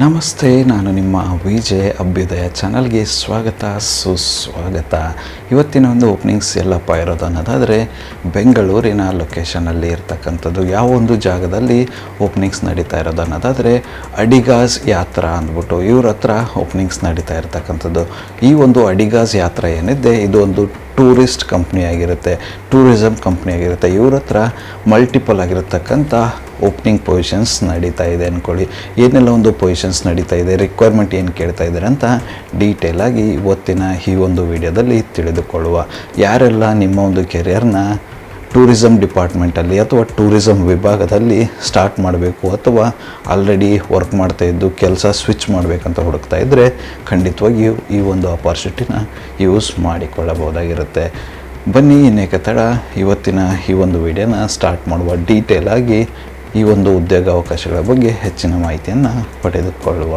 ನಮಸ್ತೆ, ನಾನು ನಿಮ್ಮ ವಿಜಯ್ ಅಭ್ಯುದಯ ಚಾನಲ್ಗೆ ಸ್ವಾಗತ ಸುಸ್ವಾಗತ. ಇವತ್ತಿನ ಒಂದು ಓಪನಿಂಗ್ಸ್ ಎಲ್ಲಪ್ಪ ಇರೋದು ಅನ್ನೋದಾದರೆ ಬೆಂಗಳೂರಿನ ಲೊಕೇಶನಲ್ಲಿ ಇರ್ತಕ್ಕಂಥದ್ದು ಯಾವ ಒಂದು ಜಾಗದಲ್ಲಿ ಓಪನಿಂಗ್ಸ್ ನಡೀತಾ ಇರೋದು ಅನ್ನೋದಾದರೆ ಅಡಿಗಾಸ್ ಯಾತ್ರಾ ಅಂದ್ಬಿಟ್ಟು ಇವ್ರ ಹತ್ರ ಓಪನಿಂಗ್ಸ್ ನಡೀತಾ ಇರ್ತಕ್ಕಂಥದ್ದು. ಈ ಒಂದು ಅಡಿಗಾಸ್ ಯಾತ್ರಾ ಏನಿದೆ ಇದು ಒಂದು ಟೂರಿಸ್ಟ್ ಕಂಪ್ನಿ ಆಗಿರುತ್ತೆ, ಟೂರಿಸಮ್ ಕಂಪ್ನಿ ಆಗಿರುತ್ತೆ. ಇವ್ರ ಹತ್ರ ಮಲ್ಟಿಪಲ್ ಆಗಿರತಕ್ಕಂಥ ಓಪನಿಂಗ್ ಪೊಸಿಷನ್ಸ್ ನಡೀತಾ ಇದೆ ಅಂದ್ಕೊಳ್ಳಿ. ಏನೆಲ್ಲ ಒಂದು ಪೊಸಿಷನ್ಸ್ ನಡೀತಾ ಇದೆ, ರಿಕ್ವೈರ್ಮೆಂಟ್ ಏನು ಕೇಳ್ತಾ ಇದ್ದಾರೆ ಅಂತ ಡೀಟೇಲಾಗಿ ಇವತ್ತಿನ ಈ ಒಂದು ವಿಡಿಯೋದಲ್ಲಿ ತಿಳಿದುಕೊಳ್ಳುವ. ಯಾರೆಲ್ಲ ನಿಮ್ಮ ಒಂದು ಕೆರಿಯರ್ನ ಟೂರಿಸಮ್ ಡಿಪಾರ್ಟ್ಮೆಂಟಲ್ಲಿ ಅಥವಾ ಟೂರಿಸಮ್ ವಿಭಾಗದಲ್ಲಿ ಸ್ಟಾರ್ಟ್ ಮಾಡಬೇಕು ಅಥವಾ ಆಲ್ರೆಡಿ ವರ್ಕ್ ಮಾಡ್ತಾಯಿದ್ದು ಕೆಲಸ ಸ್ವಿಚ್ ಮಾಡಬೇಕಂತ ಹುಡುಕ್ತಾ ಇದ್ದರೆ ಖಂಡಿತವಾಗಿಯೂ ಈ ಒಂದು ಅಪಾರ್ಚುನಿಟಿನ ಯೂಸ್ ಮಾಡಿಕೊಳ್ಳಬಹುದಾಗಿರುತ್ತೆ. ಬನ್ನಿ ಇನ್ನೇಕೆ ತಡ, ಇವತ್ತಿನ ಈ ಒಂದು ವಿಡಿಯೋನ ಸ್ಟಾರ್ಟ್ ಮಾಡುವ. ಡೀಟೇಲಾಗಿ ಈ ಒಂದು ಉದ್ಯೋಗ ಅವಕಾಶಗಳ ಬಗ್ಗೆ ಹೆಚ್ಚಿನ ಮಾಹಿತಿಯನ್ನು ಪಡೆದುಕೊಳ್ಳುವ.